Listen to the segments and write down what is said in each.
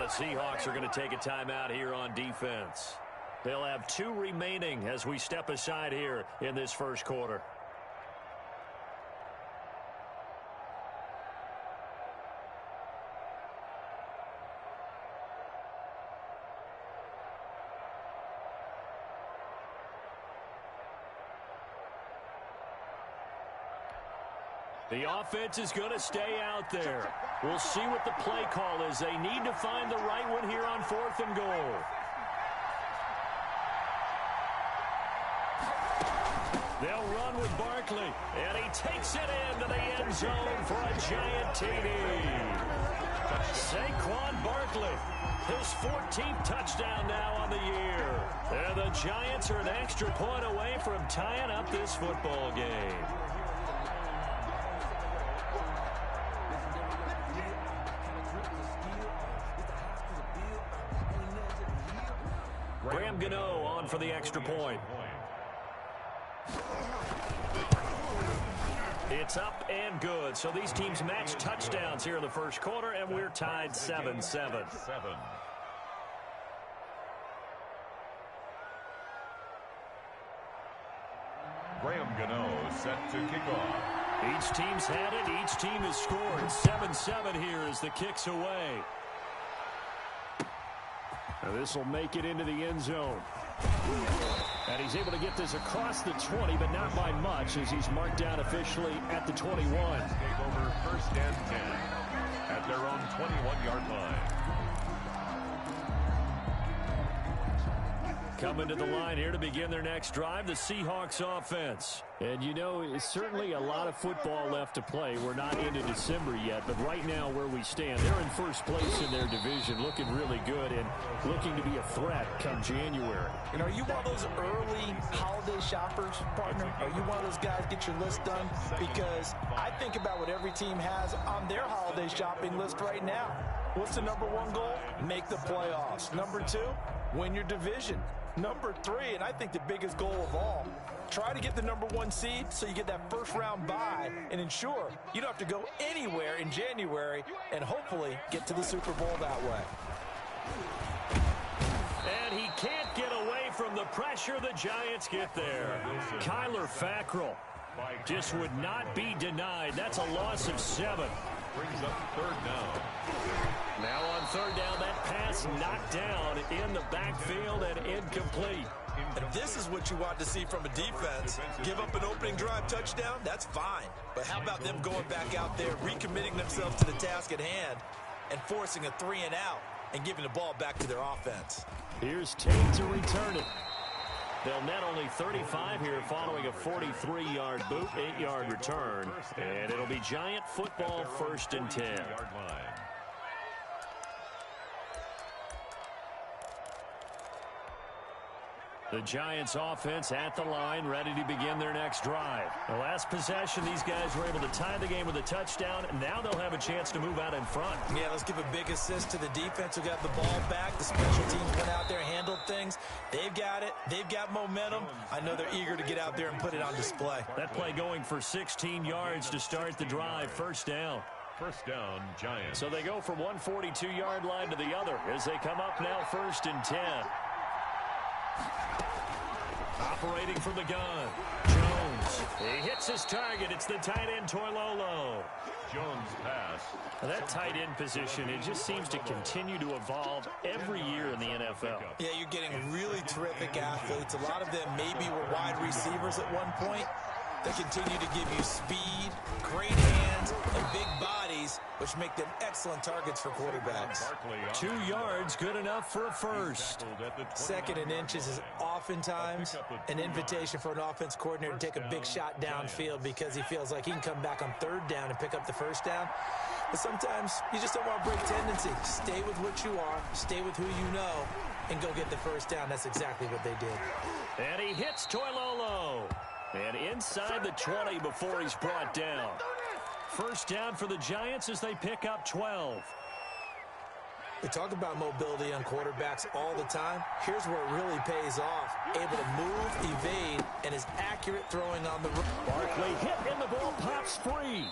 the Seahawks are going to take a timeout here on defense. They'll have 2 remaining as we step aside here in this first quarter. The offense is going to stay out there. We'll see what the play call is. They need to find the right one here on 4th and goal. They'll run with Barkley, and he takes it into the end zone for a giant TD. Saquon Barkley, his 14th touchdown now on the year. And the Giants are an extra point away from tying up this football game. Gano on for the extra point. It's up and good. So these teams match touchdowns here in the first quarter, and we're tied 7-7. Graham Gano set to kick off. Each team's had it. Each team has scored. 7-7 here as the kick's away. Now this will make it into the end zone. And he's able to get this across the 20, but not by much as he's marked down officially at the 21. Take over 1st and 10 at their own 21-yard line. Coming to the line here to begin their next drive, the Seahawks offense. And, you know, it's certainly a lot of football left to play. We're not into December yet, but right now where we stand, they're in first place in their division, looking really good and looking to be a threat come January. And are you one of those early holiday shoppers, partner? Are you one of those guys get your list done? Because I think about what every team has on their holiday shopping list right now. What's the number 1 goal? Make the playoffs. Number 2, win your division. Number 3, and I think the biggest goal of all, try to get the number 1 seed so you get that first-round bye and ensure you don't have to go anywhere in January and hopefully get to the Super Bowl that way. And he can't get away from the pressure. The Giants get there. Kyler Fackrell just would not be denied. That's a loss of 7. Brings up 3rd down. Now on 3rd down, that pass knocked down in the backfield and incomplete. And this is what you want to see from a defense. Give up an opening drive touchdown, that's fine. But how about them going back out there, recommitting themselves to the task at hand, and forcing a 3-and-out and giving the ball back to their offense. Here's Tate to return it. They'll net only 35 here following a 43-yard boot, 8-yard return. And it'll be Giant football 1st and 10. The Giants offense at the line, ready to begin their next drive. The last possession, these guys were able to tie the game with a touchdown. Now they'll have a chance to move out in front. Yeah, let's give a big assist to the defense who got the ball back. The special teams went out there, handled things. They've got it. They've got momentum. I know they're eager to get out there and put it on display. That play going for 16 yards to start the drive. 1st down. 1st down, Giants. So they go from one 42-yard line to the other as they come up now 1st and 10. Operating from the gun, Jones. He hits his target. It's the tight end, Toilolo. Jones pass. Now that tight end position, it just seems to continue to evolve every year in the NFL. Yeah, you're getting really terrific athletes. A lot of them maybe were wide receivers at one point. They continue to give you speed, great hands, and big bodies, which make them excellent targets for quarterbacks. 2 yards, good enough for a first. 2nd and inches is oftentimes an invitation for an offense coordinator to take a big shot downfield because he feels like he can come back on 3rd down and pick up the 1st down. But sometimes you just don't want to break tendency. Stay with what you are, stay with who you know, and go get the 1st down. That's exactly what they did. And he hits Toilolo. And inside the 20 before he's brought down. 1st down for the Giants as they pick up 12. We talk about mobility on quarterbacks all the time. Here's where it really pays off. Able to move, evade, and is accurate throwing on the run. Barkley hit and the ball pops free.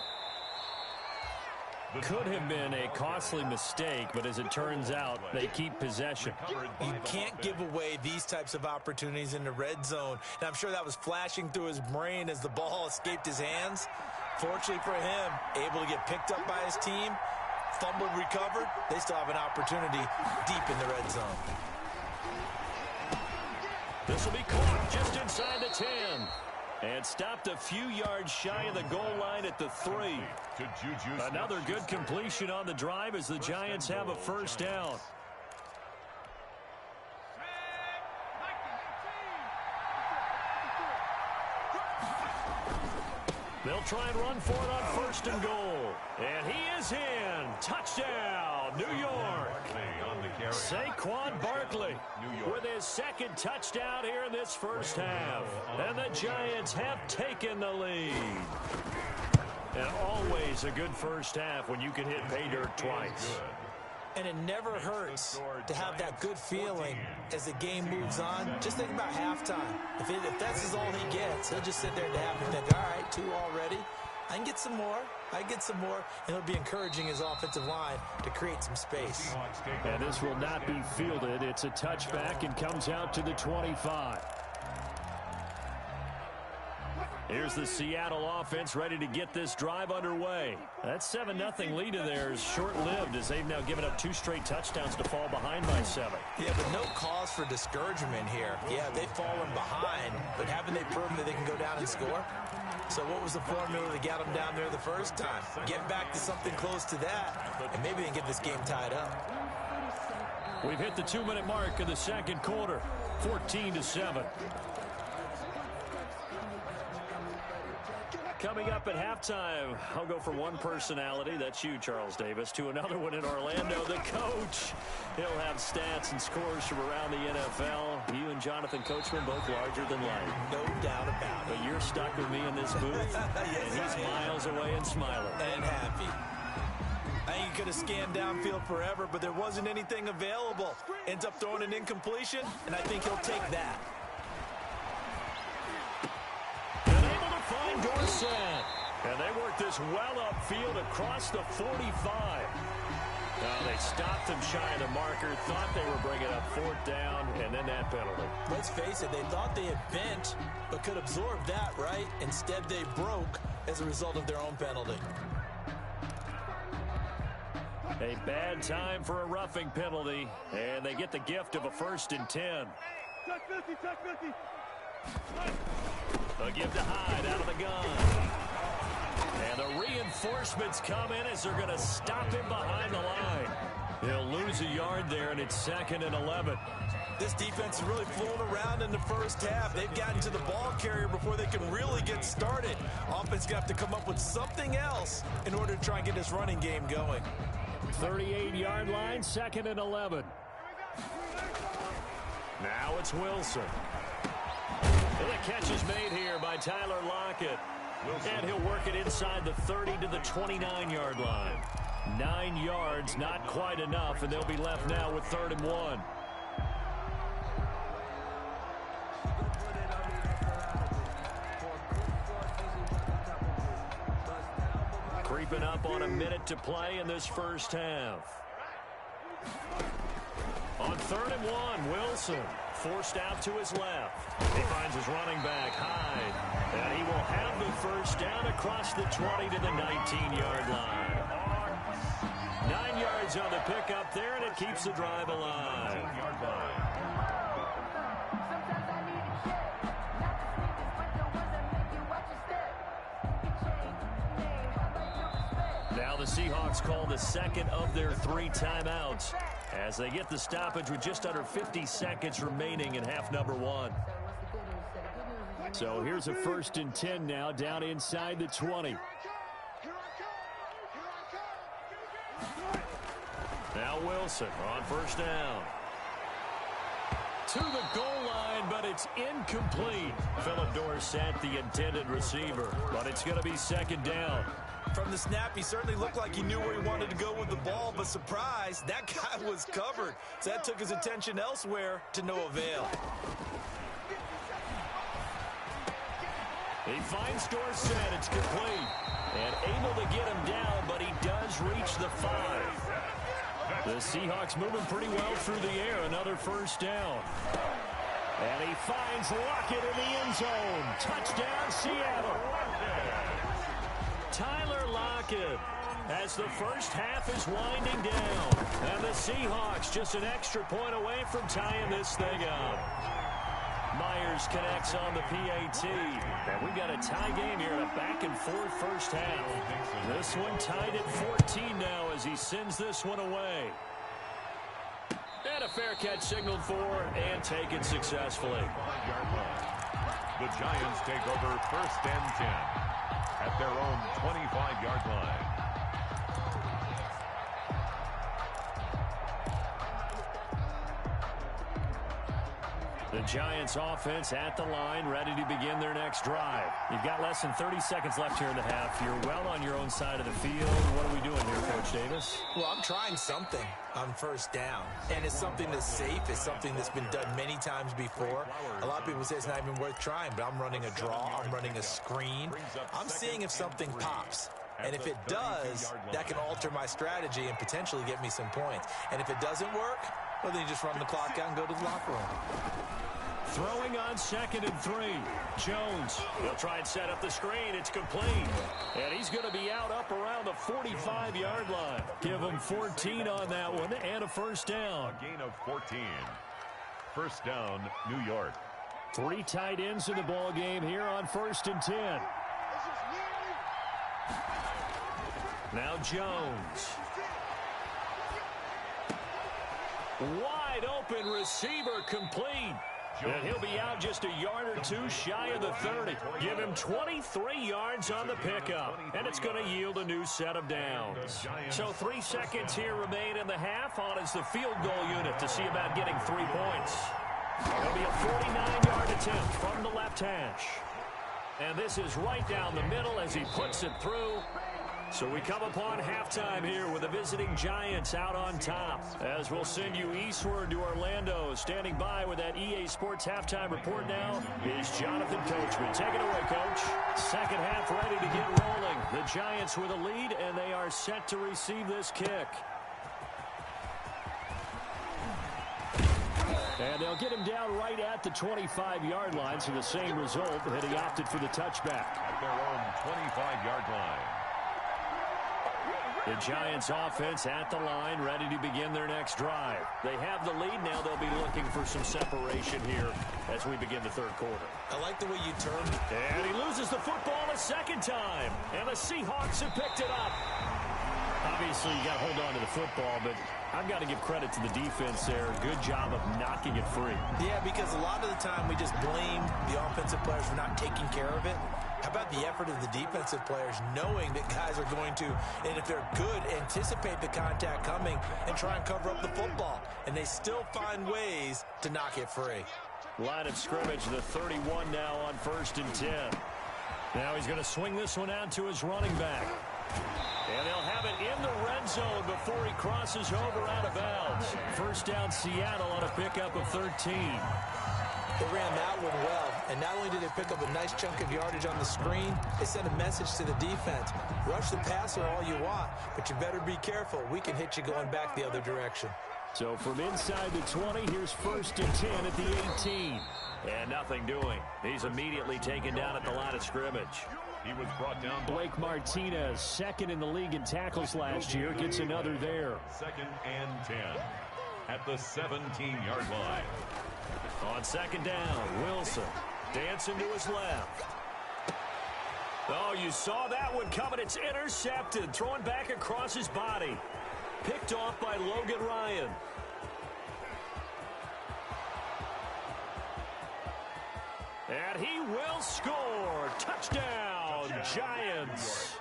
Could have been a costly mistake, but as it turns out, they keep possession. You can't give away these types of opportunities in the red zone. And I'm sure that was flashing through his brain as the ball escaped his hands. Fortunately for him, able to get picked up by his team, fumbled, recovered. They still have an opportunity deep in the red zone. This will be caught just inside the 10. And stopped a few yards shy of the goal line at the 3. Another good completion on the drive as the Giants have a first down. They'll try and run for it on first and goal. And he is in. Touchdown, New York. Saquon Barkley with his second touchdown here in this first half. And the Giants have taken the lead. And always a good first half when you can hit pay dirt twice. And it never hurts to have that good feeling as the game moves on. Just think about halftime. If that's all he gets, he'll just sit there at the half and think, all right, 2 already. I can get some more. I get some more. And it'll be encouraging his offensive line to create some space. And this will not be fielded. It's a touchback and comes out to the 25. Here's the Seattle offense ready to get this drive underway. That 7-0 lead of theirs short-lived as they've now given up 2 straight touchdowns to fall behind by 7. Yeah, but no cause for discouragement here. Yeah, they've fallen behind, but haven't they proven that they can go down and score? So what was the formula that got them down there the first time? Get back to something close to that, and maybe they can get this game tied up. We've hit the 2-minute mark of the second quarter, 14-7. Coming up at halftime, I'll go from one personality, that's you, Charles Davis, to another one in Orlando, the coach. He'll have stats and scores from around the NFL. You and Jonathan Coachman both larger than life. No doubt about it. But you're stuck with me in this booth, yes, and he's miles away and smiling. And happy. I think he could have scanned downfield forever, but there wasn't anything available. Ends up throwing an incompletion, and I think he'll take that. Find Dorsett. And they work this well upfield across the 45. They stopped him shy of the marker, thought they were bringing up 4th down, and then that penalty. Let's face it, they thought they had bent, but could absorb that, right? Instead, they broke as a result of their own penalty. A bad time for a roughing penalty, and they get the gift of a 1st and 10. A give to Hyde out of the gun. And the reinforcements come in as they're going to stop him behind the line. He'll lose a yard there, and it's 2nd and 11. This defense is really flown around in the first half. They've gotten to the ball carrier before they can really get started. Offense going to have to come up with something else in order to try and get this running game going. 38-yard line, 2nd and 11. Now it's Wilson. The catch is made here by Tyler Lockett. And he'll work it inside the 30 to the 29-yard line. 9 yards, not quite enough, and they'll be left now with 3rd and 1. Creeping up on a minute to play in this first half. On 3rd and 1, Wilson forced out to his left. He finds his running back, Hyde. And he will have the first down across the 20 to the 19-yard line. 9 yards on the pickup there, and it keeps the drive alive. Now the Seahawks call the 2nd of their 3 timeouts as they get the stoppage with just under 50 seconds remaining in half number 1. So here's a 1st and 10 now down inside the 20. Now Wilson on 1st down. To the goal line, but it's incomplete. Philip Dorsett, the intended receiver, but it's going to be 2nd down. From the snap, he certainly looked like he knew where he wanted to go with the ball, but surprise, that guy was covered. So that took his attention elsewhere to no avail. He finds Dorsett. It's complete. And able to get him down, but he does reach the 5. The Seahawks moving pretty well through the air. Another first down. And he finds Lockett in the end zone. Touchdown, Seattle. Tyler Lockett, as the first half is winding down. And the Seahawks just an extra point away from tying this thing up. Myers connects on the PAT. And we've got a tie game here in a back-and-forth first half. This one tied at 14 now as he sends this one away. And a fair catch signaled for and taken successfully. The Giants take over 1st and 10 at their own 25-yard line. The Giants offense at the line, ready to begin their next drive. You've got less than 30 seconds left here in the half. You're well on your own side of the field. What are we doing here, Coach Davis? Well, I'm trying something on first down, and it's something that's safe. It's something that's been done many times before. A lot of people say it's not even worth trying, but I'm running a draw. I'm running a screen. I'm seeing if something pops. And if it does, that can alter my strategy and potentially get me some points. And if it doesn't work, well, then you just run the clock out and go to the locker room. Throwing on 2nd and 3. Jones. He'll try and set up the screen. It's complete. And he's going to be out up around the 45-yard line. Give him 14 on that one and a first down. A gain of 14. First down, New York. 3 tight ends in the ball game here on 1st and 10. Now Jones. Wide open receiver complete. And he'll be out just a yard or two shy of the 30. Give him 23 yards on the pickup. And it's going to yield a new set of downs. So 3 seconds here remain in the half. On is the field goal unit to see about getting 3 points. It'll be a 49-yard attempt from the left hash. And this is right down the middle as he puts it through. So we come upon halftime here with the visiting Giants out on top. As we'll send you eastward to Orlando. Standing by with that EA Sports halftime report now is Jonathan Coachman. Take it away, Coach. Second half ready to get rolling. The Giants with a lead, and they are set to receive this kick. And they'll get him down right at the 25-yard line, so the same result, and he opted for the touchback. At their own 25-yard line. The Giants offense at the line, ready to begin their next drive. They have the lead. Now they'll be looking for some separation here as we begin the third quarter. I like the way you turned it. And he loses the football a second time. And the Seahawks have picked it up. Obviously, you got to hold on to the football, but I've got to give credit to the defense there. Good job of knocking it free. Yeah, because a lot of the time we just blame the offensive players for not taking care of it. How about the effort of the defensive players knowing that guys are going to, and if they're good, anticipate the contact coming and try and cover up the football. And they still find ways to knock it free. Line of scrimmage, the 31 now on 1st and 10. Now he's going to swing this one out to his running back. And they'll have it in the red zone before he crosses over out of bounds. First down Seattle on a pickup of 13. They ran that one well, and not only did they pick up a nice chunk of yardage on the screen, they sent a message to the defense. Rush the passer all you want, but you better be careful. We can hit you going back the other direction. So from inside the 20, here's 1st and 10 at the 18. And nothing doing. He's immediately taken down at the line of scrimmage. He was brought down. Blake Martinez, second in the league in tackles last year, gets another there. 2nd and 10 at the 17-yard line. On 2nd down, Wilson dancing to his left. Oh, you saw that one coming. It's intercepted, throwing back across his body. Picked off by Logan Ryan. And he will score. Touchdown, Giants.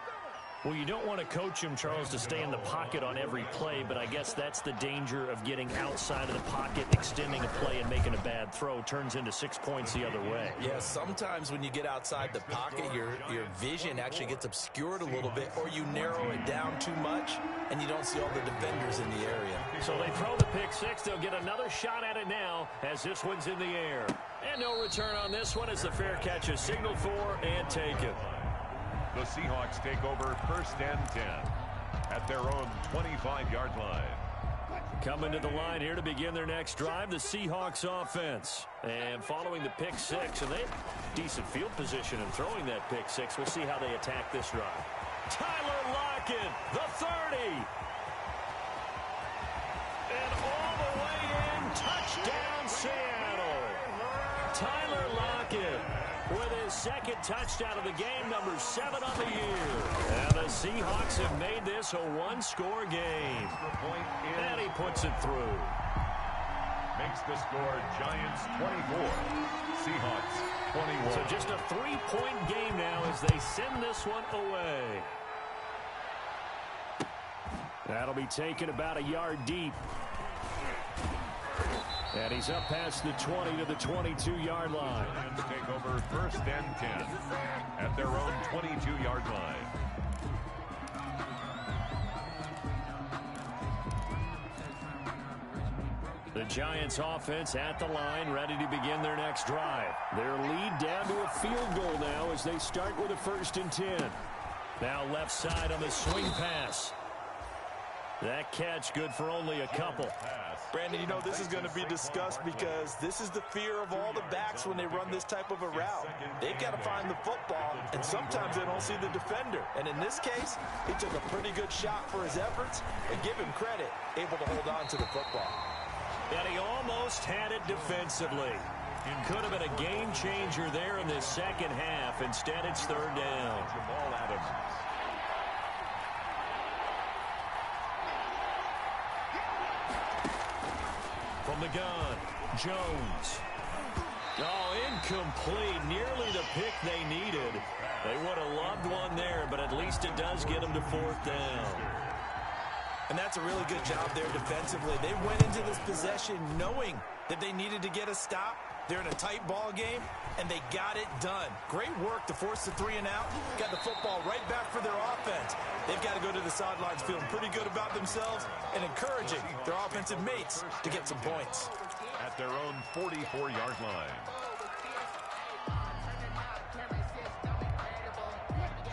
Well, you don't want to coach him, Charles, to stay in the pocket on every play, but I guess that's the danger of getting outside of the pocket, extending a play, and making a bad throw. Turns into 6 points the other way. Yeah, sometimes when you get outside the pocket, your vision actually gets obscured a little bit, or you narrow it down too much, and you don't see all the defenders in the area. So they throw the pick six. They'll get another shot at it now as this one's in the air. And no return on this one as the fair catch is signaled for and taken. The Seahawks take over 1st and 10 at their own 25-yard line. Coming to the line here to begin their next drive, the Seahawks offense. And following the pick six, and they have decent field position in throwing that pick six. We'll see how they attack this drive. Tyler Lockett, the 30. And all the way in, touchdown Seattle. Tyler Lockett with his second touchdown of the game, number 7 on the year. And the Seahawks have made this a one-score game. And he puts it through. Makes the score Giants 24, Seahawks 21. So just a 3-point game now as they send this one away. That'll be taken about a yard deep. And he's up past the 20 to the 22-yard line. Giants take over 1st and 10 at their own 22-yard line. The Giants offense at the line, ready to begin their next drive. Their lead down to a field goal now as they start with a 1st and 10. Now left side on the swing pass. That catch good for only a couple. Brandon, you know this is going to be discussed because this is the fear of all the backs when they run this type of a route. They've got to find the football, and sometimes they don't see the defender. And in this case, he took a pretty good shot for his efforts, and give him credit, able to hold on to the football. And he almost had it defensively. Could have been a game changer there in this second half. Instead, it's 3rd down. Jamal Adams. From the gun, Jones. Oh, incomplete. Nearly the pick they needed. They would have loved one there, but at least it does get them to 4th down. And that's a really good job there defensively. They went into this possession knowing that they needed to get a stop. They're in a tight ball game, and they got it done. Great work to force the 3 and out. Got the football right back for their offense. They've got to go to the sidelines feeling pretty good about themselves and encouraging their offensive mates to get some points. At their own 44-yard line.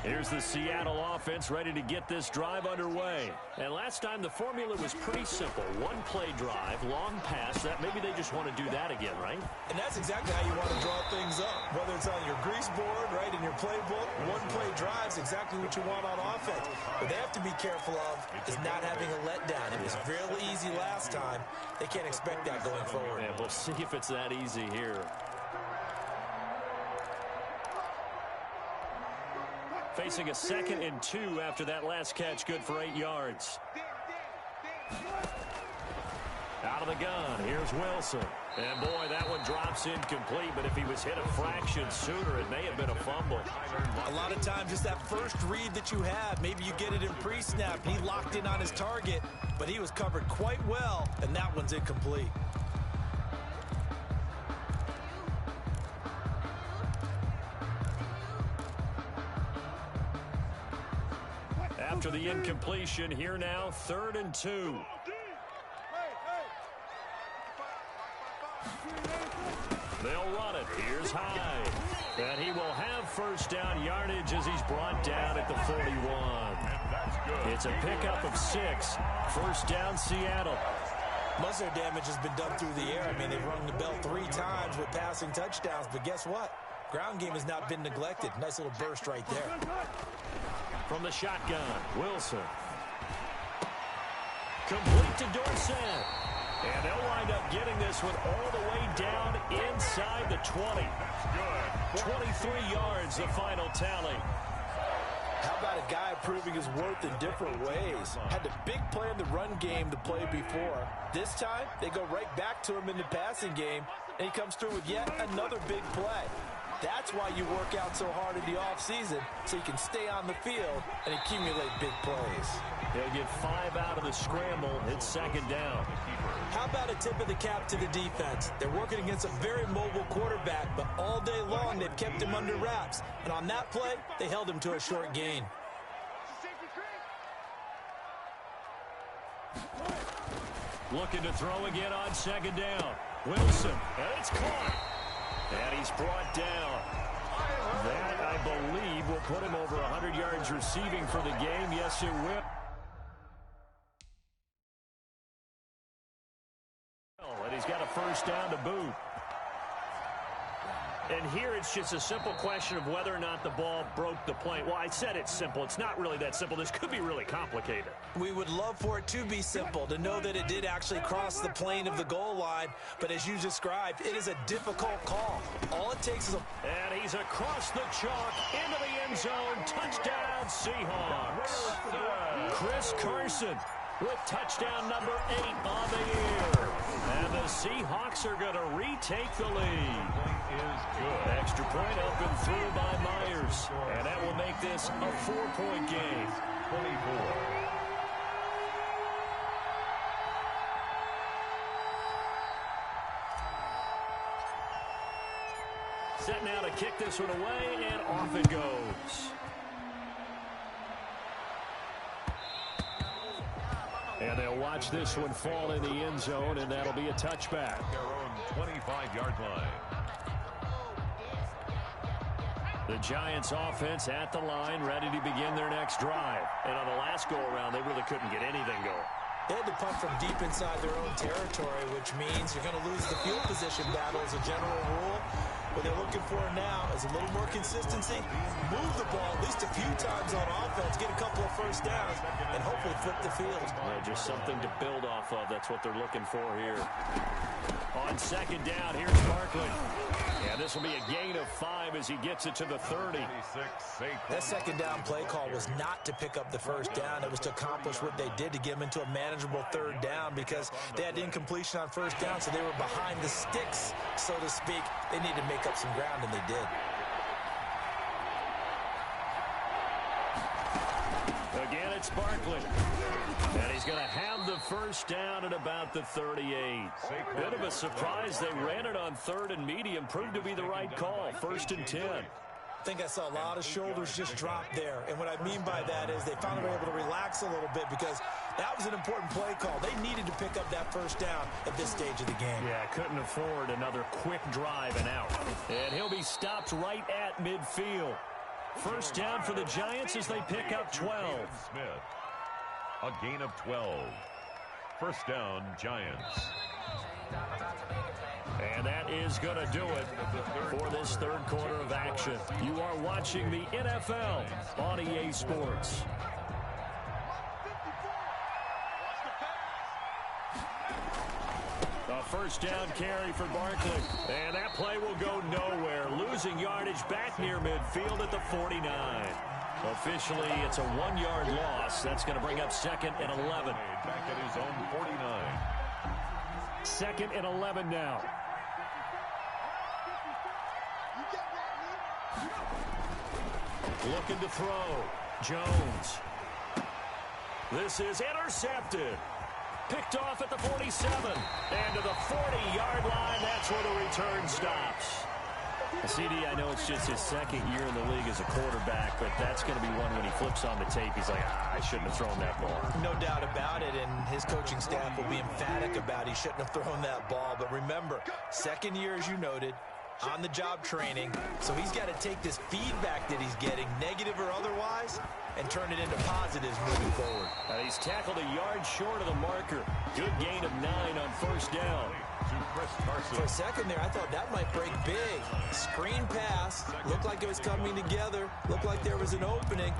Here's the Seattle offense ready to get this drive underway. And last time the formula was pretty simple. One-play drive, long pass. That maybe they just want to do that again, right? And that's exactly how you want to draw things up. Whether it's on your grease board, right, in your playbook, one-play drive's exactly what you want on offense. What they have to be careful of is not having a letdown. It was fairly easy last time. They can't expect that going forward. And we'll see if it's that easy here. Facing a 2nd and 2 after that last catch, good for 8 yards. Out of the gun, here's Wilson. And boy, that one drops incomplete, but if he was hit a fraction sooner, it may have been a fumble. A lot of times, just that first read that you have, maybe you get it in pre-snap, and he locked in on his target, but he was covered quite well, and that one's incomplete. After the incompletion, here now, 3rd and 2. They'll run it. Here's Hyde. And he will have 1st down yardage as he's brought down at the 41. It's a pickup of 6. 1st down, Seattle. Most of their damage has been done through the air. I mean, they've rung the bell 3 times with passing touchdowns, but guess what? Ground game has not been neglected. Nice little burst right there. From the shotgun, Wilson. Complete to Dorsett. And they'll wind up getting this one all the way down inside the 20. 23 yards, the final tally. How about a guy proving his worth in different ways? Had the big play in the run game the play before. This time, they go right back to him in the passing game, and he comes through with yet another big play. That's why you work out so hard in the offseason, so you can stay on the field and accumulate big plays. They'll get 5 out of the scramble. It's 2nd down. How about a tip of the cap to the defense? They're working against a very mobile quarterback, but all day long they've kept him under wraps. And on that play, they held him to a short gain. Looking to throw again on 2nd down. Wilson, and it's caught. And he's brought down. That, I believe, will put him over 100 yards receiving for the game. Yes, it will. And he's got a first down to boot. And here it's just a simple question of whether or not the ball broke the plane. Well, I said it's simple. It's not really that simple. This could be really complicated. We would love for it to be simple, to know that it did actually cross the plane of the goal line. But as you described, it is a difficult call. All it takes is a... And he's across the chalk into the end zone. Touchdown, Seahawks. Chris Carson with touchdown number 8 on the year. And the Seahawks are going to retake the lead. Extra point up and through by Myers. And that will make this a 4-point game. 24. Set now to kick this one away, and off it goes. And they'll watch this one fall in the end zone, and that'll be a touchback. Their own 25-yard line. The Giants offense at the line, ready to begin their next drive. And on the last go-around, they really couldn't get anything going. They had to punt from deep inside their own territory, which means you're going to lose the field position battle as a general rule. What they're looking for now is a little more consistency, move the ball at least a few times on offense, get a couple of first downs, and hopefully flip the field. Yeah, just something to build off of. That's what they're looking for here. On second down, here's Barkley. And this will be a gain of 5 as he gets it to the 30. That second down play call was not to pick up the first down. It was to accomplish what they did, to get them into a manageable third down, because they had incompletion on first down, so they were behind the sticks, so to speak. They needed to make up some ground, and they did. Again, it's Barkley. And he's going to have the first down at about the 38. Bit of a surprise. They ran it on 3rd and medium. Proved to be the right call. 1st and 10. I think I saw a lot of shoulders just drop there. And what I mean by that is they finally were able to relax a little bit, because that was an important play call. They needed to pick up that first down at this stage of the game. Yeah, couldn't afford another quick drive and out. And he'll be stopped right at midfield. First down for the Giants as they pick up 12. Smith. A gain of 12. First down, Giants. And that is going to do it for this third quarter of action. You are watching the NFL on EA Sports. A first down carry for Barkley. And that play will go nowhere. Losing yardage back near midfield at the 49. Officially, it's a 1-yard loss. That's going to bring up 2nd and 11. Back at his own 49. 2nd and 11 now. Looking to throw. Jones. This is intercepted. Picked off at the 47. And to the 40-yard line, that's where the return stops. CD, I know it's just his 2nd year in the league as a quarterback, but that's going to be one when he flips on the tape. He's like, I shouldn't have thrown that ball. No doubt about it, and his coaching staff will be emphatic about he shouldn't have thrown that ball. But remember, 2nd year, as you noted, on-the-job training, so he's got to take this feedback that he's getting, negative or otherwise, and turn it into positives moving forward. He's tackled a yard short of the marker. Good gain of 9 on first down. For a second there, I thought that might break big. Screen pass, looked like it was coming together, looked like there was an opening.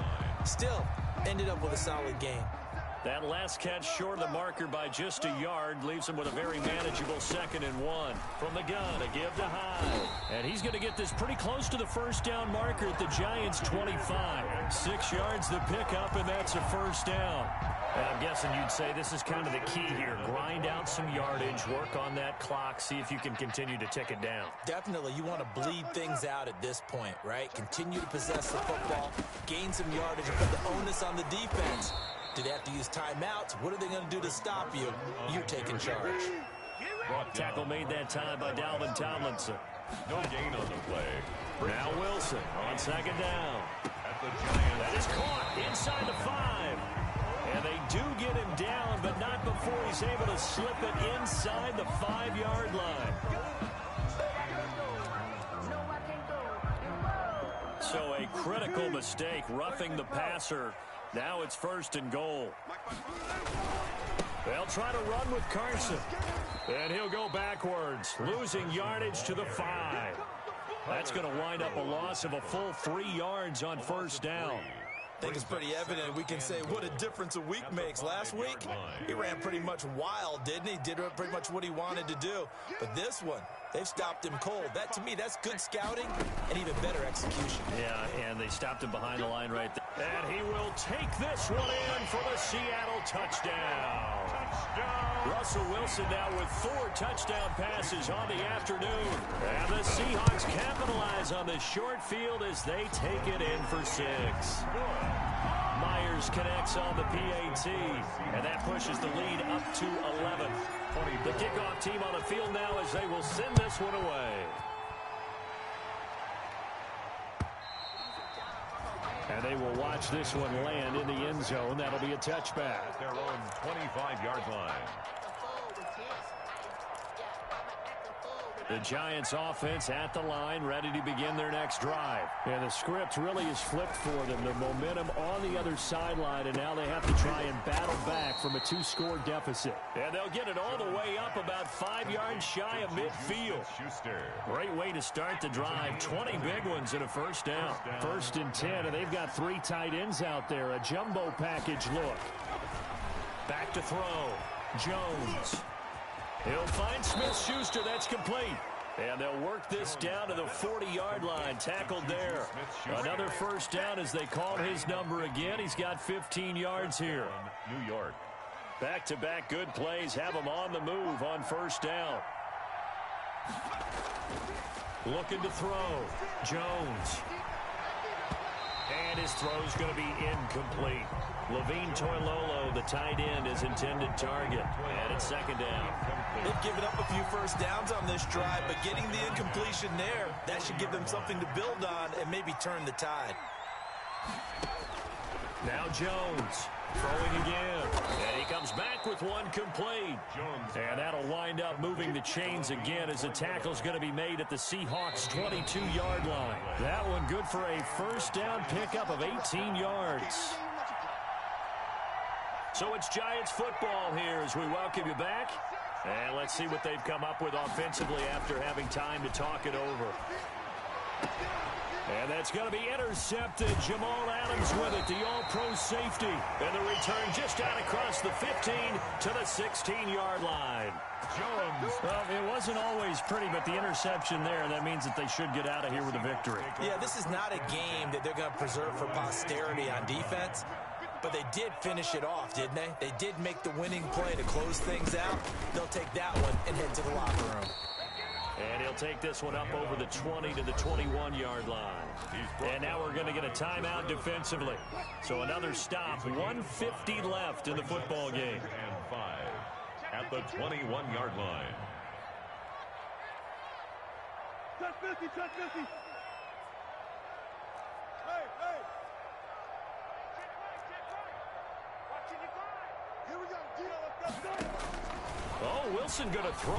Still, ended up with a solid game. That last catch short of the marker by just a yard leaves him with a very manageable 2nd and 1. From the gun, a give to Hyde. And he's going to get this pretty close to the first down marker at the Giants' 25. 6 yards the pickup, and that's a first down. And I'm guessing you'd say this is kind of the key here. Grind out some yardage, work on that clock, see if you can continue to tick it down. Definitely, you want to bleed things out at this point, right? Continue to possess the football, gain some yardage, and put the onus on the defense. Do they have to use timeouts? What are they going to do to stop you? You're taking charge. Tackle made that time by Dalvin Tomlinson. No gain on the play. Now Wilson on 2nd down. At the Giants. That is caught inside the 5. And they do get him down, but not before he's able to slip it inside the 5-yard line. So a critical mistake, roughing the passer. Now it's 1st and goal. They'll try to run with Carson. And he'll go backwards, losing yardage to the 5. That's going to wind up a loss of a full 3 yards on 1st down. I think it's pretty evident. We can say what a difference a week makes. Last week, he ran pretty much wild, didn't he? Did pretty much what he wanted to do. But this one, they've stopped him cold. That, to me, that's good scouting and even better execution. Yeah, and they stopped him behind the line right there. And he will take this one in for the Seattle touchdown. Russell Wilson now with 4 touchdown passes on the afternoon. And the Seahawks capitalize on this short field as they take it in for 6. Myers connects on the PAT, and that pushes the lead up to 11. The kickoff team on the field now as they will send this one away. And they will watch this one land in the end zone. That'll be a touchback. At their own 25-yard line. The Giants offense at the line, ready to begin their next drive. And the script really is flipped for them. The momentum on the other sideline, and now they have to try and battle back from a 2-score deficit. And they'll get it all the way up about 5 yards shy of midfield. Great way to start the drive. 20 big ones and a 1st down. 1st and 10, and they've got 3 tight ends out there. A jumbo package look. Back to throw. Jones. He'll find Smith-Schuster. That's complete. And they'll work this down to the 40-yard line. Tackled there. Another 1st down as they call his number again. He's got 15 yards here. New York. Back-to-back good plays have him on the move on 1st down. Looking to throw. Jones. And his throw's going to be incomplete. Levine Toilolo, the tight end, is intended target. And it's 2nd down. They've given up a few 1st downs on this drive, but getting the incompletion there, that should give them something to build on and maybe turn the tide. Now Jones throwing again. And he comes back with one complete. And that'll wind up moving the chains again as the tackle's going to be made at the Seahawks' 22-yard line. That one good for a 1st down pickup of 18 yards. So it's Giants football here as we welcome you back. And let's see what they've come up with offensively after having time to talk it over. And that's going to be intercepted. Jamal Adams with it, the all-pro safety. And the return just out across the 15 to the 16-yard line. Jones. Well, it wasn't always pretty, but the interception there, that means that they should get out of here with a victory. Yeah, this is not a game that they're going to preserve for posterity on defense. But they did finish it off, didn't they? They did make the winning play to close things out. They'll take that one and head to the locker room. And he'll take this one up over the 20 to the 21-yard line. And now we're going to get a timeout defensively. So another stop, 1:50 left in the football game. And 5 at the 21-yard line. Touch 50, touch 50. Hey, hey. Here we go. Oh, Wilson going to throw.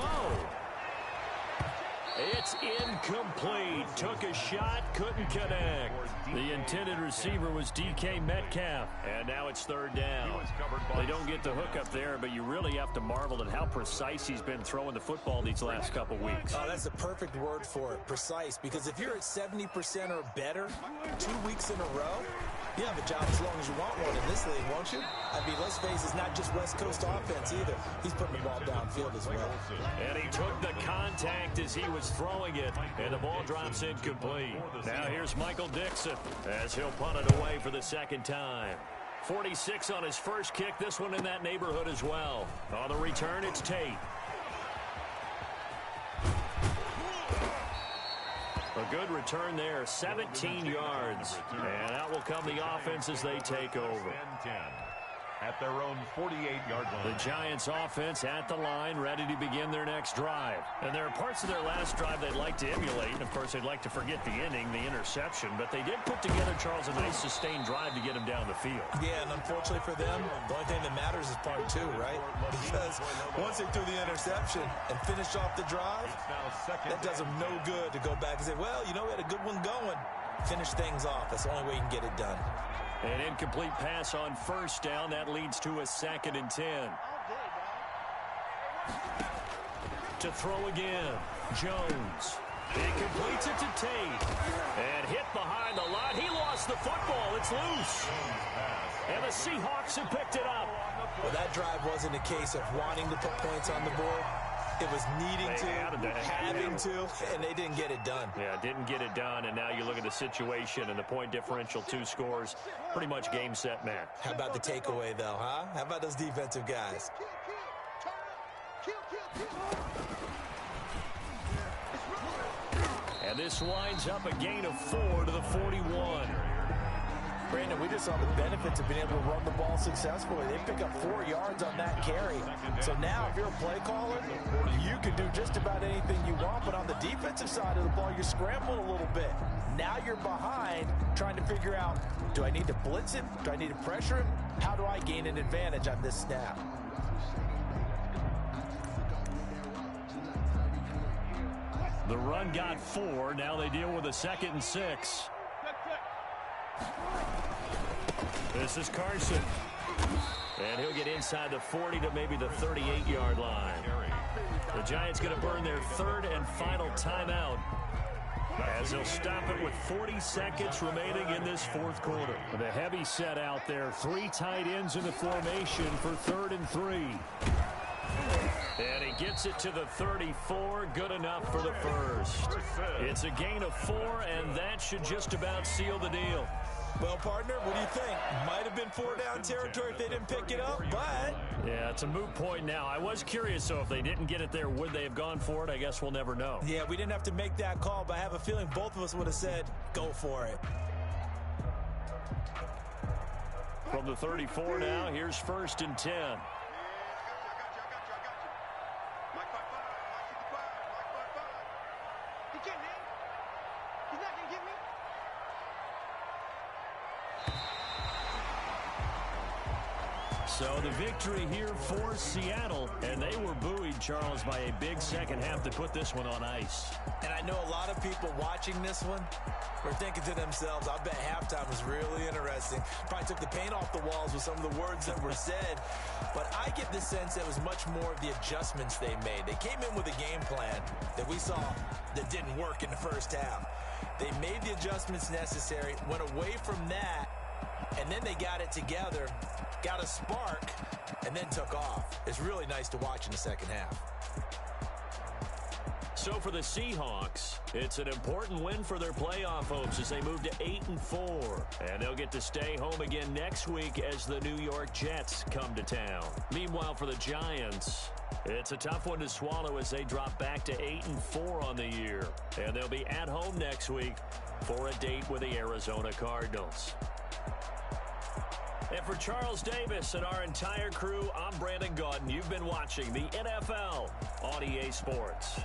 It's incomplete. Took a shot, couldn't connect. The intended receiver was DK Metcalf. And now it's 3rd down. They don't get the hook up there, but you really have to marvel at how precise he's been throwing the football these last couple weeks. Oh, that's the perfect word for it, precise. Because if you're at 70% or better 2 weeks in a row, you have a job as long as you want one in this league, won't you? I mean, let's face it, it's not just West Coast offense either. He's putting the ball downfield as well. And he took the contact as he was throwing it, and the ball drops incomplete. Now here's Michael Dixon as he'll punt it away for the 2nd time. 46 on his first kick, this one in that neighborhood as well. On the return, it's Tate. A good return there, 17 yards. And out will come the offense as they take over. At their own 48-yard line. The Giants offense at the line, ready to begin their next drive. And there are parts of their last drive they'd like to emulate. And, of course, they'd like to forget the ending, the interception. But they did put together, Charles, a nice sustained drive to get him down the field. Yeah, and unfortunately for them, the only thing that matters is part 2, right? Because once they threw the interception and finished off the drive, that does them no good to go back and say, well, you know, we had a good one going. Finish things off. That's the only way you can get it done. An incomplete pass on first down. That leads to a 2nd and 10. To throw again, Jones. He completes it to Tate. And hit behind the line. He lost the football. It's loose. And the Seahawks have picked it up. Well, that drive wasn't a case of wanting to put points on the board. It was needing to, having to, and they didn't get it done. Yeah, didn't get it done, and now you look at the situation and the point differential, 2 scores, pretty much game, set, match. How about the takeaway, though, huh? How about those defensive guys? And this winds up a gain of 4 to the 41. Brandon, we just saw the benefits of being able to run the ball successfully. They pick up 4 yards on that carry. So now if you're a play caller, you can do just about anything you want. But on the defensive side of the ball, you're scrambling a little bit. Now you're behind trying to figure out, do I need to blitz him? Do I need to pressure him? How do I gain an advantage on this snap? The run got 4. Now they deal with a 2nd and 6. This is Carson. And he'll get inside the 40 to maybe the 38-yard line. The Giants going to burn their 3rd and final timeout as they'll stop it with 40 seconds remaining in this 4th quarter. The heavy set out there. 3 tight ends in the formation for 3rd and 3. And he gets it to the 34. Good enough for the first. It's a gain of 4, and that should just about seal the deal. Well, partner, what do you think? Might have been 4 down territory if they didn't pick it up, but... Yeah, it's a moot point now. I was curious, so if they didn't get it there, would they have gone for it? I guess we'll never know. Yeah, we didn't have to make that call, but I have a feeling both of us would have said, go for it. From the 34 now, here's 1st and 10. So the victory here for Seattle, and they were buoyed, Charles, by a big second half to put this one on ice. And I know a lot of people watching this one were thinking to themselves, I bet halftime was really interesting. Probably took the paint off the walls with some of the words that were said. But I get the sense that it was much more of the adjustments they made. They came in with a game plan that we saw that didn't work in the first half. They made the adjustments necessary, went away from that, and then they got it together, got a spark, and then took off. It's really nice to watch in the second half. So for the Seahawks, it's an important win for their playoff hopes as they move to 8-4. And they'll get to stay home again next week as the New York Jets come to town. Meanwhile, for the Giants, it's a tough one to swallow as they drop back to 8-4 on the year. And they'll be at home next week for a date with the Arizona Cardinals. And for Charles Davis and our entire crew, I'm Brandon Gaudin. You've been watching the NFL on EA Sports.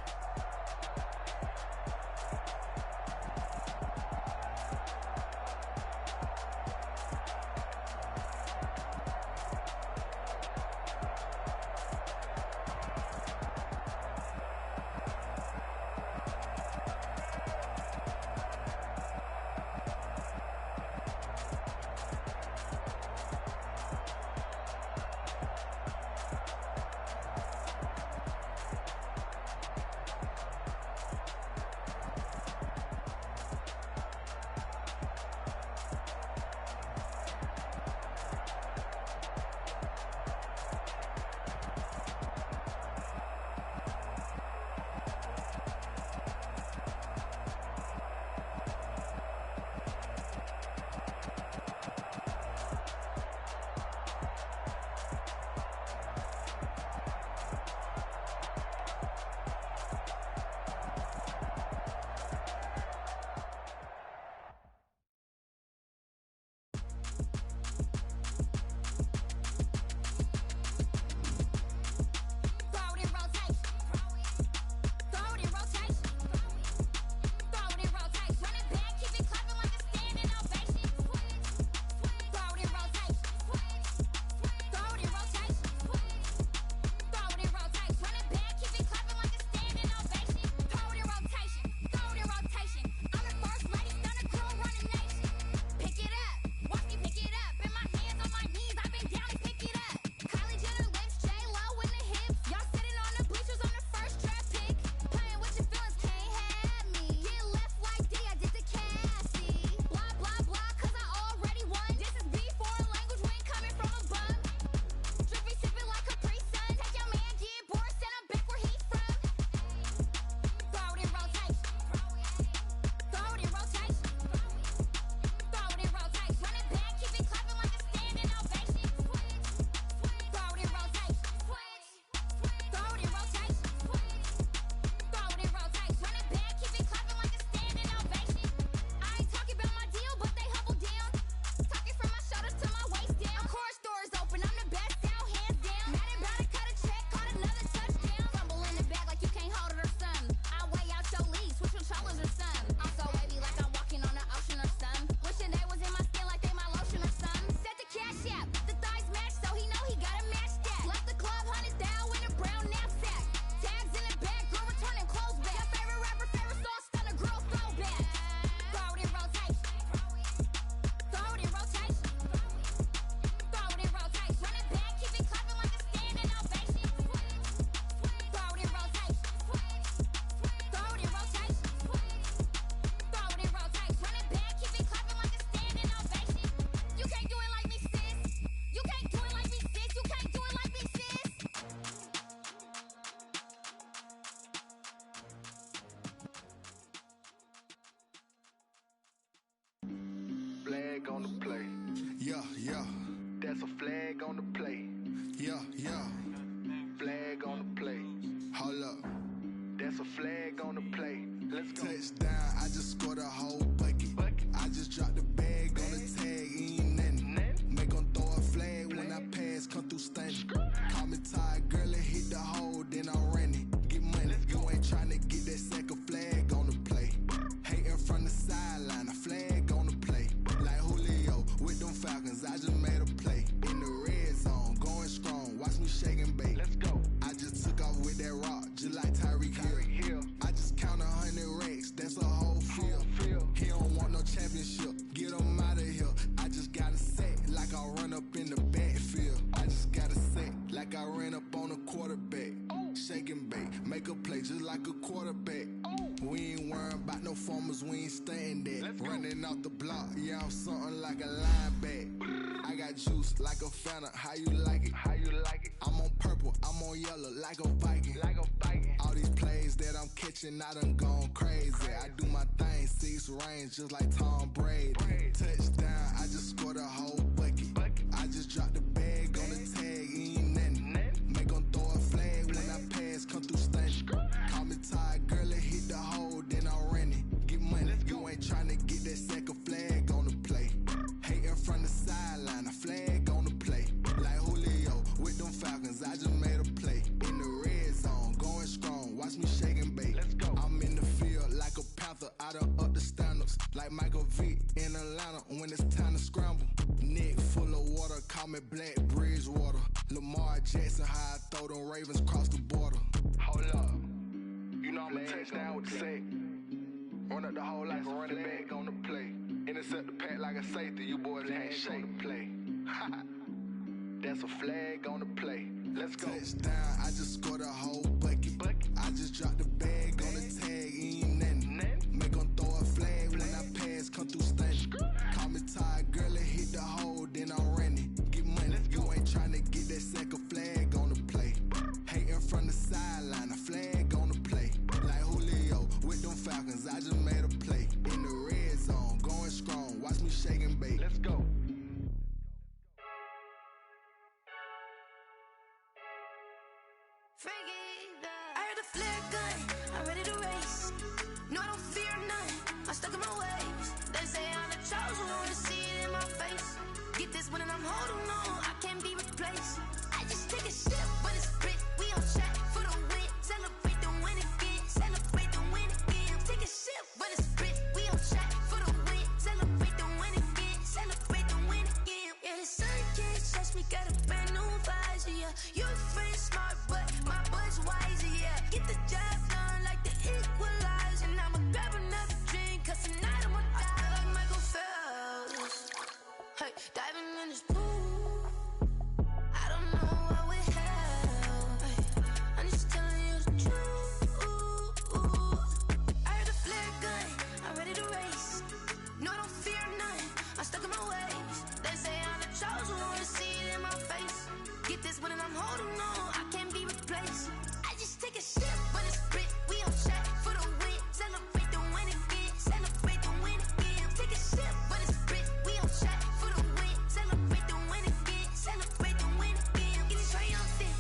yeah. That's a flag on the play. Yeah, yeah. Flag on the play. Hold up. That's a flag on the play. Let's go. Touchdown, I just scored a whole bucket. I just dropped the bag on the tag, ain't nothing. Make 'em throw a flag when I pass, come through stunning. Call me tired, girl, it hit the hole, then I ran it. Get money, you ain't tryna get that second flag on the play. Hating from the sideline, a flag on the play. Like Julio with them Falcons, I just made a play. In the red zone, going strong, watch me shake and bake. Let's go. I just took off with that rock, just like Tyreek Hill. I just count 100 racks, that's a whole field. He don't want no championship, get him out of here. I just got a set, like I run up in the backfield. I just got a set, like I ran up on a quarterback. Shake and bake, make a play just like a quarterback. We ain't worrying about no formers, we ain't staying there. Running off the block, yeah, I'm something like a linebacker. I got juice like a Fanta, how you like it? How you like it? I'm on purple, I'm on yellow, like a Viking. Like a Viking. All these plays that I'm catching, I done gone crazy. I do my thing, 6 range, just like Tom Brady. Touchdown, I just scored a whole bucket. I just dropped the bag on the tag, ain't nothing. Make 'em throw a flag when I pass, come through stunning. Call me tired, girl, it hit the hole, then I ran it. Get money, you ain't tryna get that second flag on the play. Hating from the sideline, a flag on the play. Like Julio with them Falcons, I just made a play. In the red zone, going strong, watch me shake and bake. Let's go. I'm in the field like a panther, I done up the standards. Like Michael Vick in Atlanta when it's time to scramble. Neck full of water, call me Black Bridgewater. Lamar Jackson, how I throw them Ravens cross the border. Hold up. You know I'm a touchdown with the sack. Run up the hole like a running back on the play. Intercept the pack like a safety. You boys ain't shake the play. That's a flag on the play. Let's go. Touchdown, I just scored a whole bucket. I just dropped the bag on the tag, ain't nothing. Make 'em throw a flag when I pass, come through stunning. Call me tired, girl, it hit the hole, then I ran it. Get money, you ain't tryna get that second flag on the play. Hating from the sideline, a flag on the play. Like Julio with them Falcons, I just made a play. In the red zone, going strong, watch me shake and bake. Let's go. I heard the flare gun, I'm ready to race. No, I don't fear none, I'm stuck in my ways. They say I'm the chosen one, to see it in my face. Get this one and I'm holding on, I can't be replaced. I just take a sip when it's split, we on track for the win. Celebrate the win again, celebrate the win again. Take a sip when it's split, we on track for the win. Celebrate the win again, celebrate the win again. Yeah, the sun can't touch me, got a brand new visor, yeah. You a friend smart, but my bud's wiser, yeah. Get the job done like the equalizer. And I'ma grab another drink, cause tonight I'ma die. I feel like Michael Phelps. Hey, diving in this pool. I don't know what we have. Hey, I'm just telling you the truth. I heard the flare gun, I'm ready to race. No, I don't fear none, I'm stuck in my ways. They say I'm the chosen one, to see it in my face. Get this one and I'm holding on, I can't be replaced. I just take a sip when it's split, we on track for the win. Celebrate the win again, celebrate the win again. Take a sip when it's split, we on track for the win. Celebrate the win again, celebrate the win again. Getting triumphant,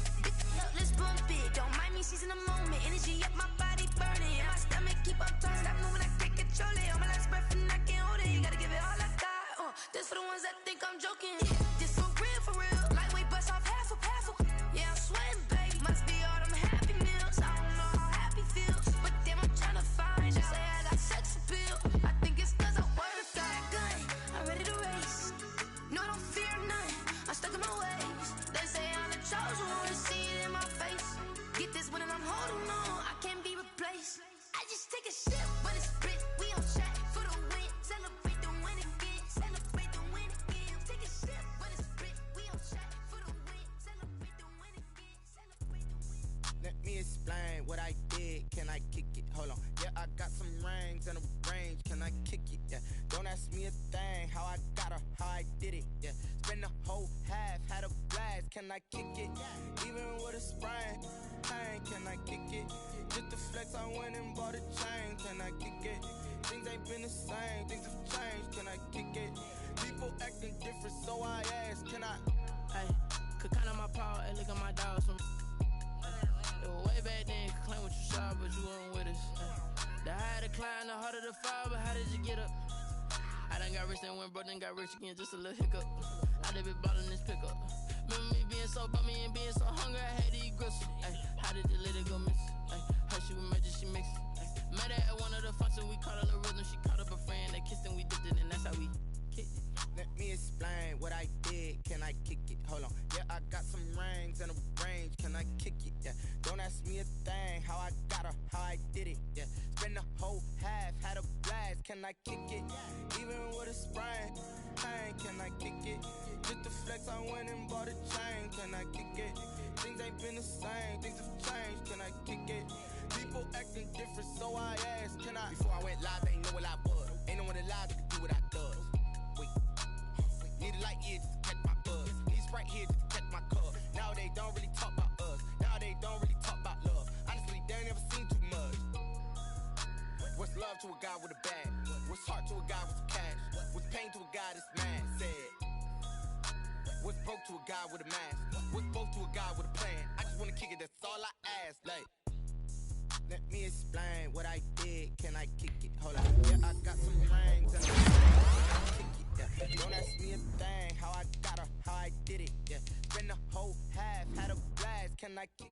let's bump it. Don't mind me seizing the moment, energy up my body burning. And my stomach keep on turning, stop moving, I can't control it. On my last breath and I can't hold it, you gotta give it all I got. This for the ones that think I'm joking. This for real, lightweight bust off half a. Yeah, I'm sweating, baby. Must be all them happy meals. I don't know how happy feels, but damn, I'm trying to find out. Say I got sex appeal. I think it's cause I wear the flag gun. I'm ready to race. No, I don't fear none, I'm stuck in my ways. They say I'm the chosen one, to see it in my face. Get this one and I'm holding on, I can't be replaced. I just take a sip when it's split, we on track for the win. Celebrate the win again, celebrate the win again. Take a sip when it's split, we on track for the win. Celebrate the win again, celebrate the win. Let me explain what I did. Can I kick it? Hold on. Yeah, I got some rings and a range. Can I kick it? Yeah. Don't ask me a thing. How I got her, how I did it. Yeah. Spend the whole half, had a blast. Can I kick it? Even with a sprain. Pain, can I kick it? Just the flex, I went and bought a chain. Can I kick it? Things ain't been the same. Things have changed. Can I kick it? People acting different, so I ask, can I? Hey, could count on my power, hey, look at my dogs. It was way back then, could claim what you saw, but you weren't with us. The higher the climb, the harder the fall, but how did you get up? I done got rich, then went broke, then got rich again, just a little hiccup. I done been ballin' this pickup. Remember me being so bummy and being so hungry, I had to eat gristle. Ay, how did the lady go miss? Ay, how she was magic, she mixed. Met her at one of the functions, we caught a little rhythm. She caught up a friend, they kissed and we dipped it, and that's how we kicked it. Let me explain what I did. Can I kick it? Hold on. Yeah, I got some rings and a range. Can I kick it? Yeah. Don't ask me a thing. How I got her, how I did it. Yeah. Spend the whole half, had a blast. Can I kick it? Even with a sprain. Pain, can I kick it? Just the flex, I went and bought a chain. Can I kick it? Things ain't been the same. Things have changed. Can I kick it? People acting different, so I asked, can I? Before I went live, they ain't know what I was. Ain't no one alive that could do what I does. Wait. Need a light here just to catch my buzz. Need Sprite here just to catch my cup. Now they don't really talk about us. Now they don't really talk about love. Honestly, they ain't never seen too much. What's love to a guy with a bag? What's heart to a guy with some cash? What's pain to a guy that's mad? Said. What's broke to a guy with a mask? What's both to a guy with a plan? I just wanna kick it, that's all I ask. Like, let me explain what I did. Can I kick it? Hold on. Yeah, I got some rings and a kick it. Yeah. Don't ask me a thing. How I got her, how I did it. Yeah. Spend the whole half, had a blast. Can I kick